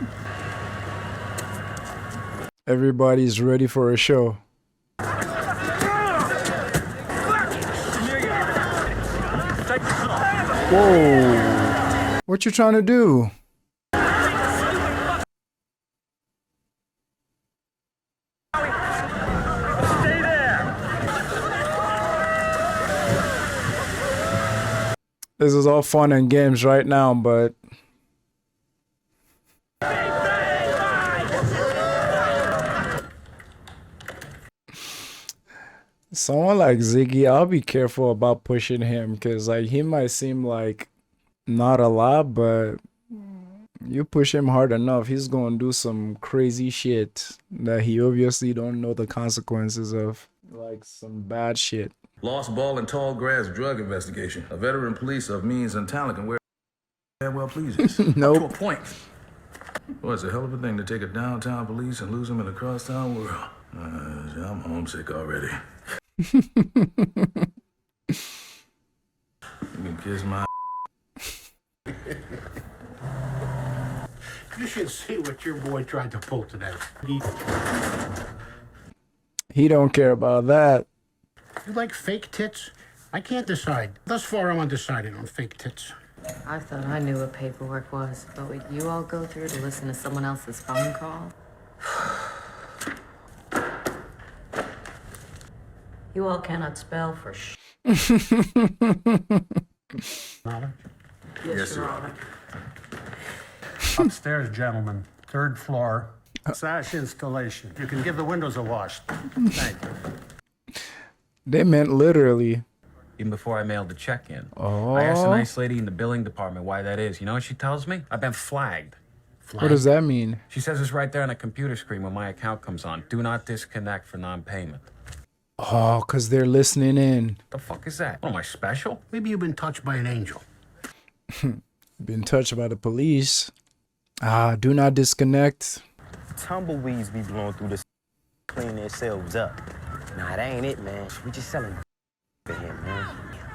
Everybody's ready for a show. Whoa. What you trying to do? This is all fun and games right now, but someone like Ziggy, I'll be careful about pushing him because like he might seem like not a lot, but you push him hard enough, he's gonna do some crazy shit that he obviously don't know the consequences of, like some bad shit. Lost ball and tall grass drug investigation. A veteran police of means and talent can wear well pleases. Nope. To a point. Well, it's a hell of a thing to take a downtown police and lose them in a crosstown world. I'm homesick already. You can kiss my. You should see what your boy tried to pull today. He don't care about that. You like fake tits? I can't decide. Thus far, I'm undecided on fake tits. I thought I knew what paperwork was, but what you all go through to listen to someone else's phone call? You all cannot spell for Honor? Yes, Your Honor. Upstairs, gentlemen. 3rd floor. Sash installation. You can give the windows a wash. Thank you. They meant literally. Even before I mailed the check in. Oh. I asked a nice lady in the billing department why that is. You know what she tells me? I've been flagged. What does that mean? She says it's right there on a computer screen when my account comes on. Do not disconnect for non-payment. Oh, because they're listening in. The fuck is that? Oh, am I special? Maybe you've been touched by an angel. Been touched by the police. Do not disconnect. Tumbleweeds be blowing through this, clean themselves up. Nah, that ain't it, man. We just selling for him, man.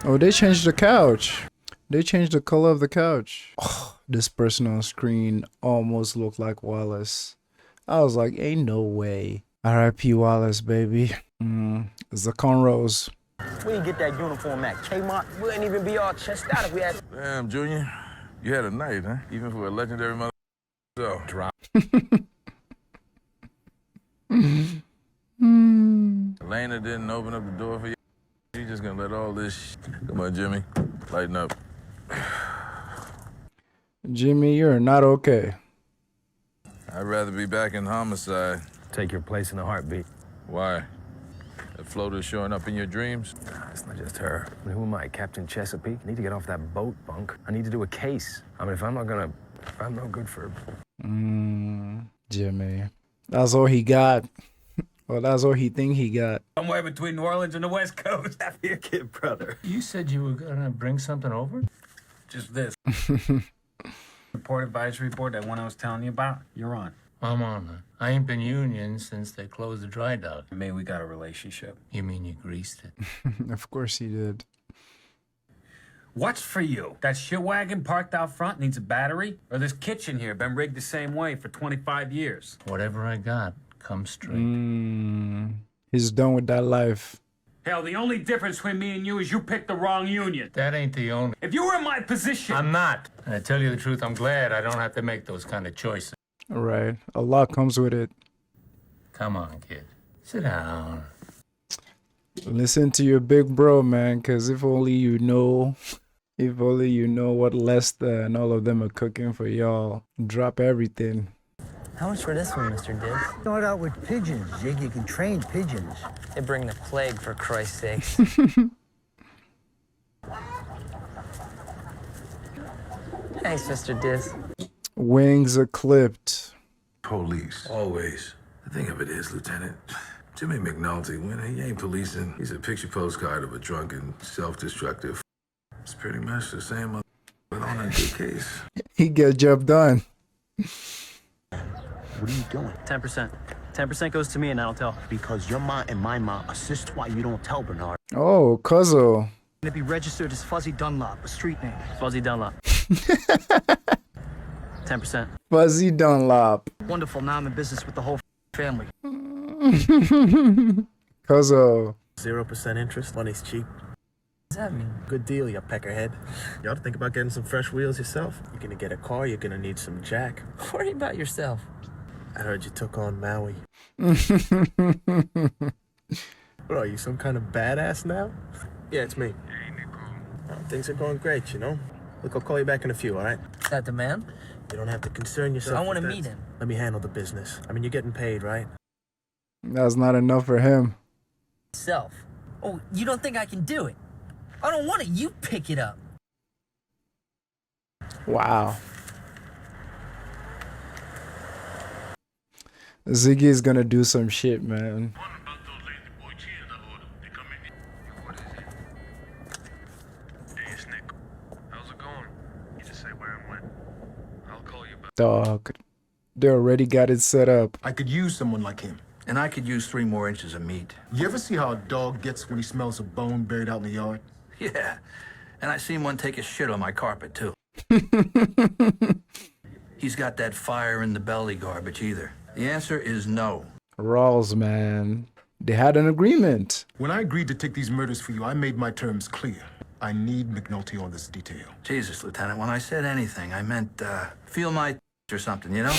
Oh, they changed the couch. They changed the color of the couch. Oh, this person on screen almost looked like Wallace. I was like, ain't no way. R.I.P. Wallace, baby. It's the cornrows. We didn't get that uniform at Kmart. We wouldn't even be all chest out if we had. Damn, Junior. You had a night, huh? Even for a legendary mother. So. Drop. Elena didn't open up the door for you. You just gonna let all this Come on, Jimmy. Lighten up. Jimmy, you're not okay. I'd rather be back in homicide. Take your place in a heartbeat. Why? The floater showing up in your dreams? Nah, it's not just her. I mean, who am I, Captain Chesapeake? I need to get off that boat, Bunk. I need to do a case. I mean, if I'm no good for... Jimmy. That's all he got. Well, that's all he think he got. Somewhere between New Orleans and the West Coast. Have your kid, brother. You said you were gonna bring something over? Just this. Report advisory board, that one I was telling you about, you're on. I'm on it. I ain't been union since they closed the dry dock. Maybe we got a relationship. You mean you greased it? Of course he did. What's for you? That shit wagon parked out front needs a battery? Or this kitchen here been rigged the same way for 25 years? Whatever I got, come straight. He's done with that life. Hell, the only difference between me and you is you picked the wrong union. That ain't the only... If you were in my position... I'm not. And I tell you the truth, I'm glad I don't have to make those kind of choices. Right. A lot comes with it. Come on, kid. Sit down. Listen to your big bro, man, because if only you know what Lester and all of them are cooking for y'all. Drop everything. How much for this one, Mr. Dibb? Start out with pigeons, Jig. You can train pigeons. They bring the plague, for Christ's sakes. Thanks, Mr. Diz. Wings are clipped. Police. Always. The thing of it is, Lieutenant, Jimmy McNulty, when he ain't policing, he's a picture postcard of a drunken, self-destructive. It's pretty much the same but on a good case. He get job done. What are you doing? 10%. 10% goes to me and I don't tell. Because your ma and my ma assist why you don't tell, Bernard. Oh, Cuzzo. It'd be registered as Fuzzy Dunlop, a street name. Fuzzy Dunlop. 10%. Fuzzy Dunlop. Wonderful. Now I'm in business with the whole family. Cuzzo. 0% interest. Money's cheap. What does that mean? Good deal, you peckerhead. You ought to think about getting some fresh wheels yourself. You're gonna get a car, you're gonna need some jack. Worry about yourself. I heard you took on Maui. What are you, some kind of badass now? Yeah, it's me. Things are going great, you know? Look, I'll call you back in a few, all right? Is that the man? You don't have to concern yourself I want to with meet that. him. Let me handle the business. I mean, you're getting paid, right? That's not enough for him. Self. Oh, you don't think I can do it? I don't want it. You pick it up. Wow. Ziggy is gonna do some shit, man. Dog. They already got it set up. I could use someone like him. And I could use 3 more inches of meat. You ever see how a dog gets when he smells a bone buried out in the yard? Yeah. And I seen one take a shit on my carpet, too. He's got that fire in the belly garbage either. The answer is no. Rawls, man. They had an agreement. When I agreed to take these murders for you, I made my terms clear. I need McNulty on this detail. Jesus, Lieutenant, when I said anything, I meant, feel my or something, you know?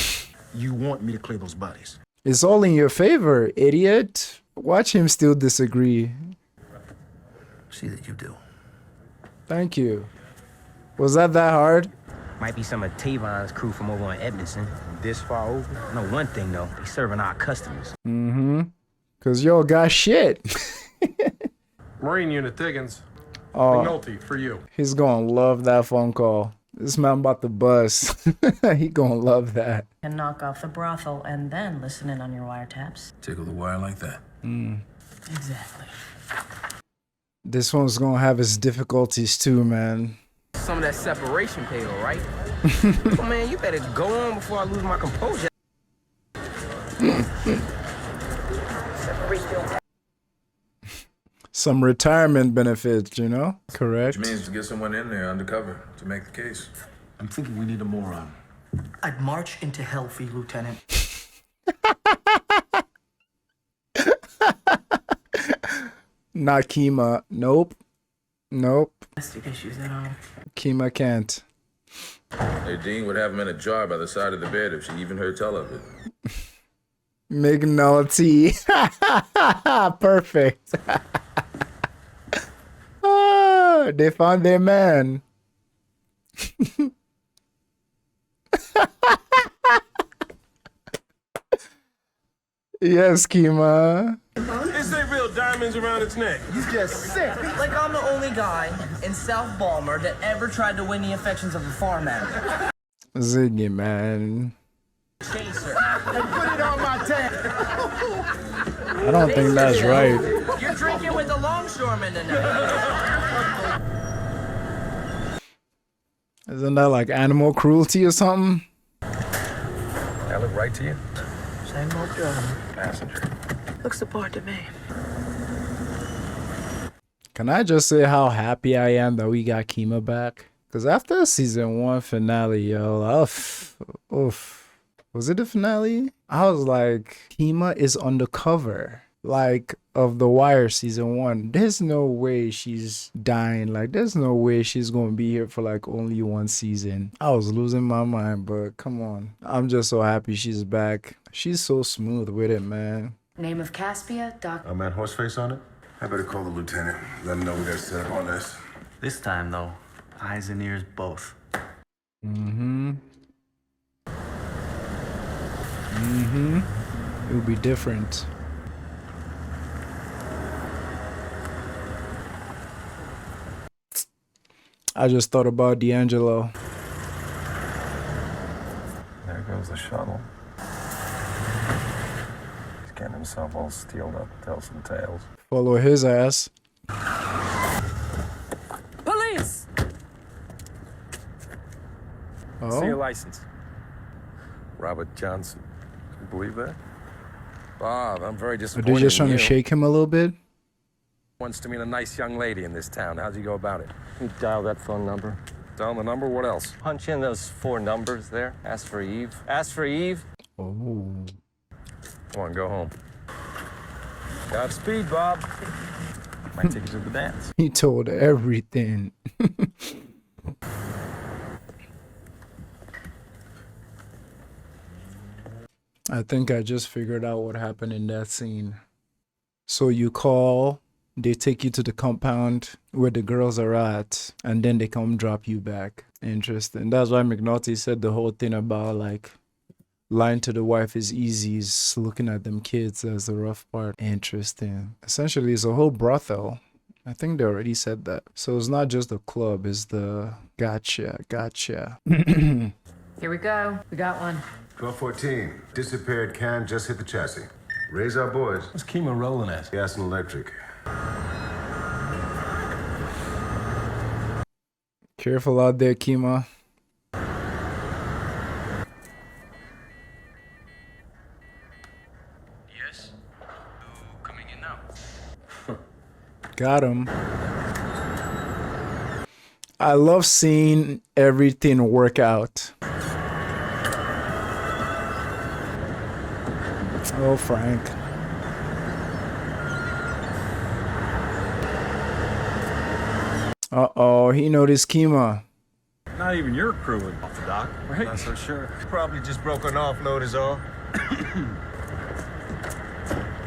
You want me to clear those bodies? It's all in your favor, idiot. Watch him still disagree. See that you do. Thank you. Was that hard? Might be some of Tavon's crew from over on Edmondson. This far over. I know one thing, though. They serving our customers. Mm-hmm. Because y'all got shit. Marine Unit Diggins. Oh, McNulty, for you. he's gonna love that phone call. This man about the bus. He gonna love that. And knock off the brothel and then listen in on your wiretaps. Tickle the wire like that. Exactly. This one's gonna have its difficulties too, man. Some of that separation pay, though, right? Oh, man, you better go on before I lose my composure. Some retirement benefits, you know? Correct. Which means to get someone in there undercover to make the case. I'm thinking we need a moron. I'd march into hell for you, Lieutenant. Not Kima. Nope. Nope. Domestic issues at all. Kima can't. Hey, Dean would have him in a jar by the side of the bed if she even heard tell of it. McNulty. Perfect. Ah, they found their man. Yes, Kima. This ain't real diamonds around its neck. He's just sick. Like I'm the only guy in South Baltimore that ever tried to win the affections of a farm animal. Ziggy, man. Chaser. And put it on my tank. I don't think that's right. You're drinking with the longshoremen tonight. Isn't that like animal cruelty or something? I look right to you? Same old driver. Passenger. Looks the part to me. Can I just say how happy I am that we got Kima back? Because after the season 1 finale, yo, oof. Was it the finale? I was like, Kima is undercover. Like, of The Wire season 1. There's no way she's dying. Like, there's no way she's going to be here for like only 1 season. I was losing my mind, but come on. I'm just so happy she's back. She's so smooth with it, man. Name of Caspia, Doc. I'm at Horseface on it. I better call the lieutenant. Let him know we got set up on this. This time, though, eyes and ears both. It would be different. I just thought about D'Angelo. There goes the shuttle. He's getting himself all steeled up, tell some tales. Follow his ass. Police! See your Oh, license. Robert Johnson. Can you believe that? Bob, I'm very are disappointed they just in trying to you. shake him a little bit? Wants to meet a nice young lady in this town. How'd you go about it? You dial that phone number. Dial the number, what else? Punch in those 4 numbers there. Ask for Eve. Ask for Eve. Oh. Come on, go home. Godspeed, Bob. Might take you to the dance. He told everything. I think I just figured out what happened in that scene. So you call, they take you to the compound where the girls are at, and then they come drop you back. Interesting. That's why McNulty said the whole thing about like lying to the wife is easy, is looking at them kids as the rough part. Interesting. Essentially, it's a whole brothel. I think they already said that. So it's not just the club, it's the gotcha. Here we go. We got one. 1214. Disappeared can just hit the chassis. Raise our boys. What's Kima rolling at? Gas and electric. Careful out there, Kima. Yes? Who coming in now? Got him. I love seeing everything work out. Oh, Frank. Uh-oh, he noticed Kima. Not even your crew would off the dock, right? Not so sure. Probably just broke an offload is all.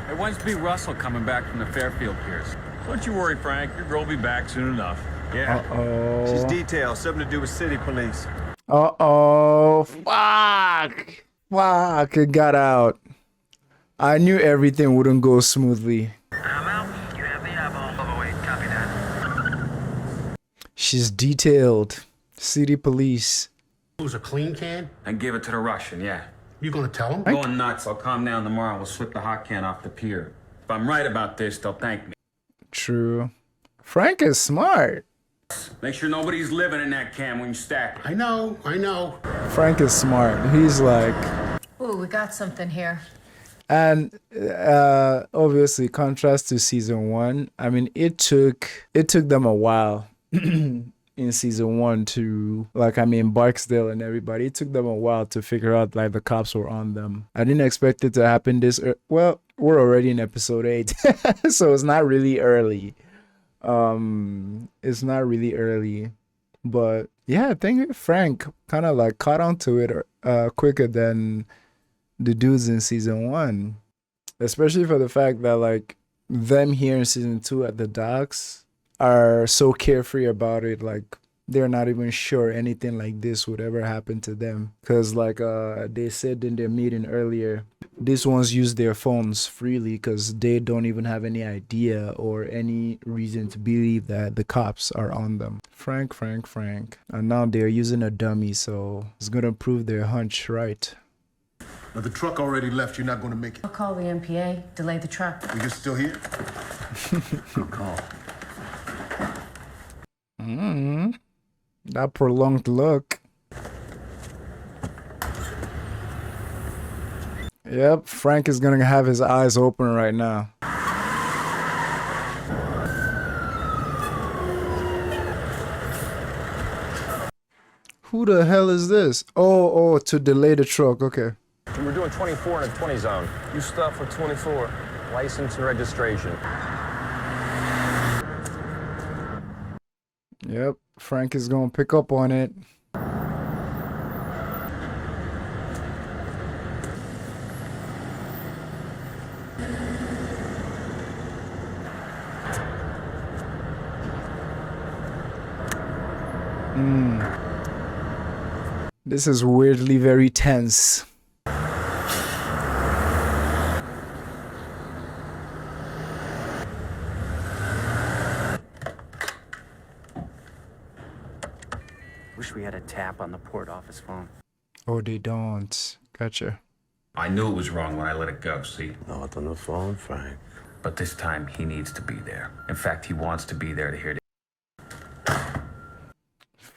There wants to be Russell coming back from the Fairfield Piers. Don't you worry, Frank. Your girl will be back soon enough. Yeah. Uh-oh. She's detailed, something to do with city police. Uh-oh. Fuck. Fuck. It got out. I knew everything wouldn't go smoothly. She's detailed. City police. It was a clean can? And give it to the Russian, yeah. You gonna tell him? Going nuts. I'll calm down tomorrow. We'll slip the hot can off the pier. If I'm right about this, they'll thank me. True. Frank is smart. Make sure nobody's living in that can when you stack it. I know. Frank is smart. He's like... Ooh, we got something here. And obviously, contrast to season 1. I mean, it took them a while in season 1 to, like, I mean, Barksdale and everybody. It took them a while to figure out, like, the cops were on them. I didn't expect it to happen this well, we're already in episode 8, so it's not really early. It's not really early, but yeah, I think Frank kind of like caught on to it quicker than the dudes in season 1, especially for the fact that like them here in season 2 at the docks are so carefree about it, like they're not even sure anything like this would ever happen to them, because like they said in their meeting earlier, these ones use their phones freely because they don't even have any idea or any reason to believe that the cops are on them. Frank. And now they're using a dummy, so it's gonna prove their hunch right. Now the truck already left. You're not going to make it. I'll call the MPA, delay the truck. You're still here? Good call. That prolonged look. Yep, Frank is gonna have his eyes open right now. Who the hell is this? Oh, to delay the truck, okay. We were doing 24 in a 20 zone. You stopped for 24. License and registration. Yep, Frank is gonna pick up on it. This is weirdly very tense. Wish we had a tap on the port office phone. Oh, they don't. Gotcha. I knew it was wrong when I let it go, see? Not on the phone, Frank. But this time, he needs to be there. In fact, he wants to be there to hear the...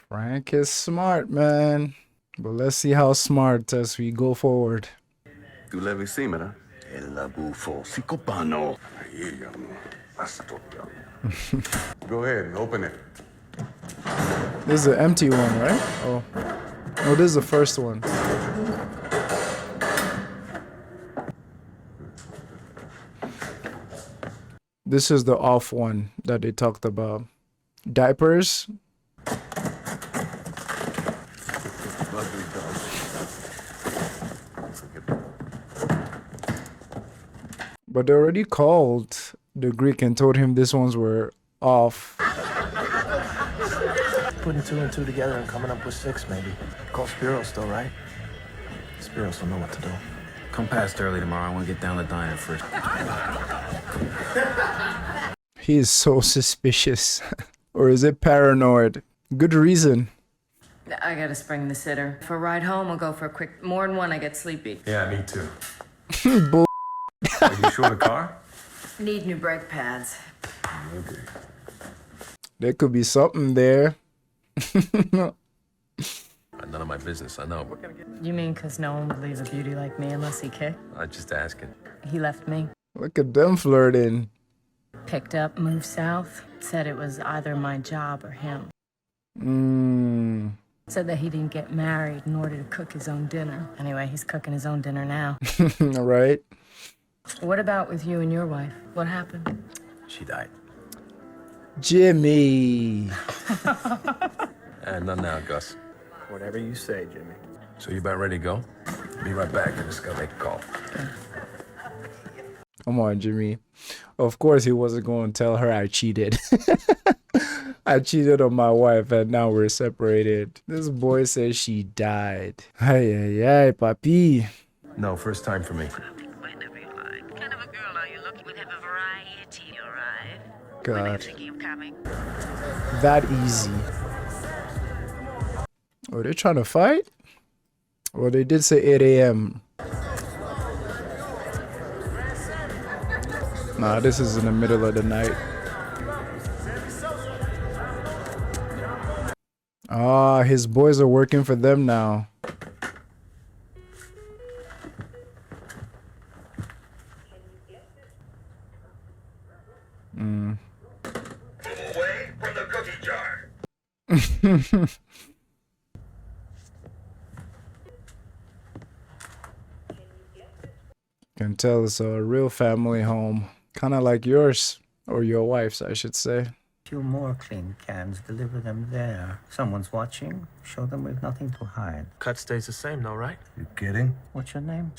Frank is smart, man. But let's see how smart as we go forward. Tu l'avais simera? El la buffo, psicopano. Go ahead and open it. This is the empty one, right? Oh, this is the first one. This is the off one that they talked about. Diapers. But they already called the Greek and told him these ones were off. Putting 2 and 2 together and coming up with 6, maybe. Call Spiro still, right? Spiro still know what to do. Come past early tomorrow. I want to get down the diner first. He is so suspicious. Or is it paranoid? Good reason. I gotta spring the sitter. For a ride home, I'll go for a quick... More than one, I get sleepy. Yeah, me too. Bull. Are you short a car? Need new brake pads. Okay. There could be something there. None of my business, I know. You mean because no one would leave a beauty like me unless he kicked? I'm just asking. He left me. Look at them flirting. Picked up, moved south. Said it was either my job or him. Said that he didn't get married in order to cook his own dinner. Anyway, he's cooking his own dinner now. All right. What about with you and your wife? What happened? She died. Jimmy. And none now, Gus. Whatever you say, Jimmy. So you about ready to go? Be right back. I just gotta make a call. Come on, Jimmy. Of course he wasn't going to tell her I cheated. I cheated on my wife and now we're separated. This boy says she died. Ay, ay, ay, papi. No, first time for me. God. That easy. Oh, they're trying to fight? Well, they did say 8 a.m. Nah, this is in the middle of the night. Ah, his boys are working for them now. Away from the cookie jar. Can tell it's a real family home. Kind of like yours. Or your wife's, I should say. Few more clean cans, deliver them there. Someone's watching, show them we've nothing to hide. Cut stays the same though, right? You kidding? What's your name?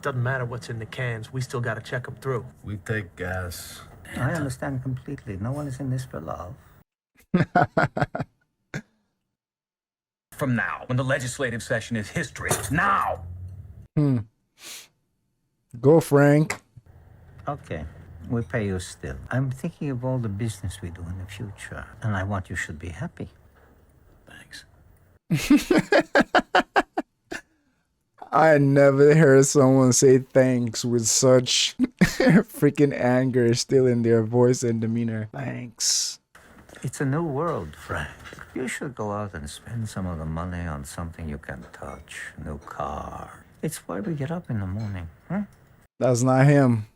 Doesn't matter what's in the cans, we still gotta check them through. We take gas. I understand completely. No one is in this for love. From now, when the legislative session is history. Now! Go, Frank. Okay, we pay you still. I'm thinking of all the business we do in the future, and I want you should be happy. Thanks. I never heard someone say thanks with such freaking anger still in their voice and demeanor. Thanks. It's a new world, Frank. You should go out and spend some of the money on something you can touch. New car. It's why we get up in the morning, huh? That's not him.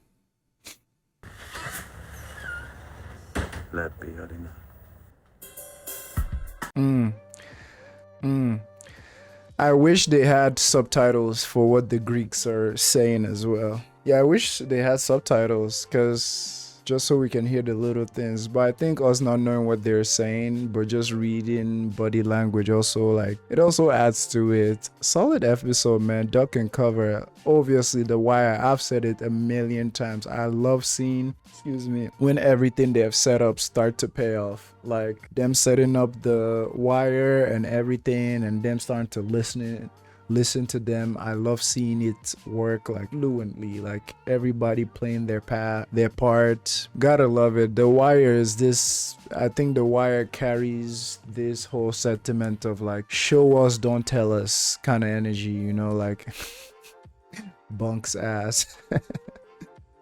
I wish they had subtitles for what the Greeks are saying as well. Yeah, I wish they had subtitles, because just so we can hear the little things. But I think us not knowing what they're saying, but just reading body language also, like, it also adds to it. Solid episode, man. Duck and cover. Obviously, The Wire, I've said it a million times. I love seeing, when everything they have set up start to pay off. Like them setting up the wire and everything, and them starting to listen to them. I love seeing it work like fluently, like everybody playing their part. Gotta love it. The Wire is this, I think The Wire carries this whole sentiment of like show us, don't tell us kind of energy, you know, like Bunk's ass.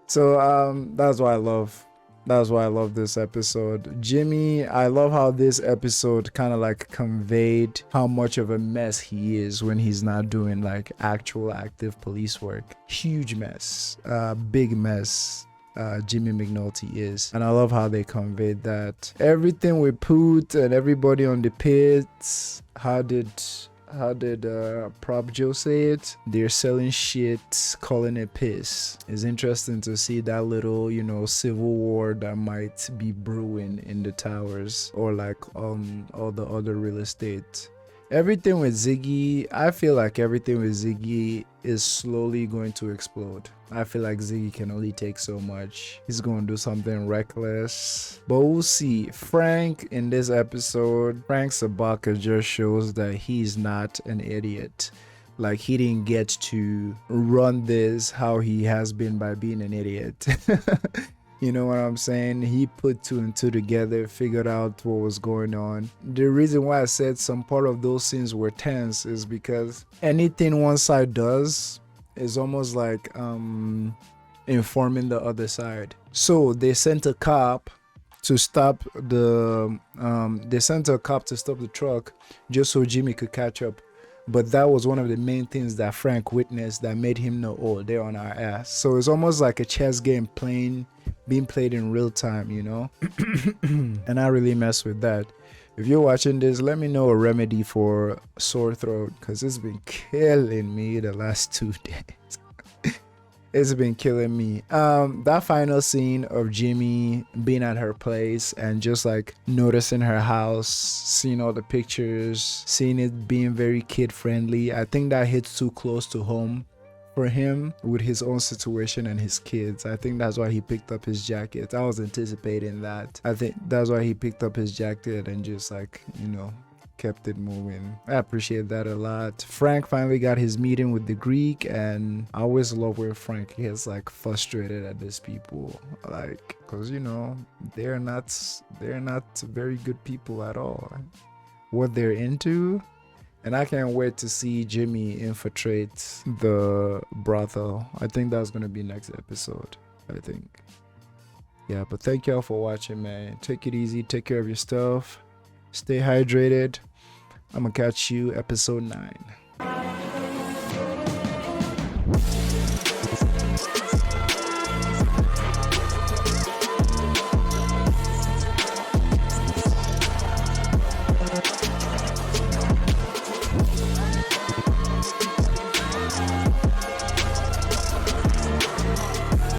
So that's why I love this episode. Jimmy, I love how this episode kind of like conveyed how much of a mess he is when he's not doing like actual active police work. Huge mess, big mess. Jimmy McNulty is, and I love how they conveyed that. Everything we put and everybody on the pits. How did Prop Joe say it? They're selling shit, calling it piss. It's interesting to see that little, you know, civil war that might be brewing in the towers, or like all the other real estate. Everything with Ziggy, I feel like everything with Ziggy is slowly going to explode. I feel like Ziggy can only take so much. He's going to do something reckless. But we'll see. Frank, in this episode, Frank Sabaka just shows that he's not an idiot. Like, he didn't get to run this how he has been by being an idiot. You know what I'm saying? He put 2 and 2 together, figured out what was going on. The reason why I said some part of those scenes were tense is because anything one side does is almost like informing the other side. So they sent a cop to stop the truck just so Jimmy could catch up. But that was one of the main things that Frank witnessed that made him know, oh, they're on our ass. So it's almost like a chess game being played in real time, you know? And I really mess with that. If you're watching this, let me know a remedy for sore throat, because it's been killing me the last 2 days. It's been killing me. That final scene of Jimmy being at her place and just like noticing her house, seeing all the pictures, seeing it being very kid friendly, I think that hits too close to home for him with his own situation and his kids. I think that's why he picked up his jacket. I was anticipating that. I think that's why he picked up his jacket and just like, you know, kept it moving. I appreciate that a lot. Frank finally got his meeting with the Greek, and I always love where Frank gets like frustrated at these people, like, because you know they're not very good people at all. What they're into. And I can't wait to see Jimmy infiltrate the brothel. I think that's gonna be next episode, I think. Yeah, but thank y'all for watching, man. Take it easy, take care of your stuff, stay hydrated. I'm gonna catch you episode 9.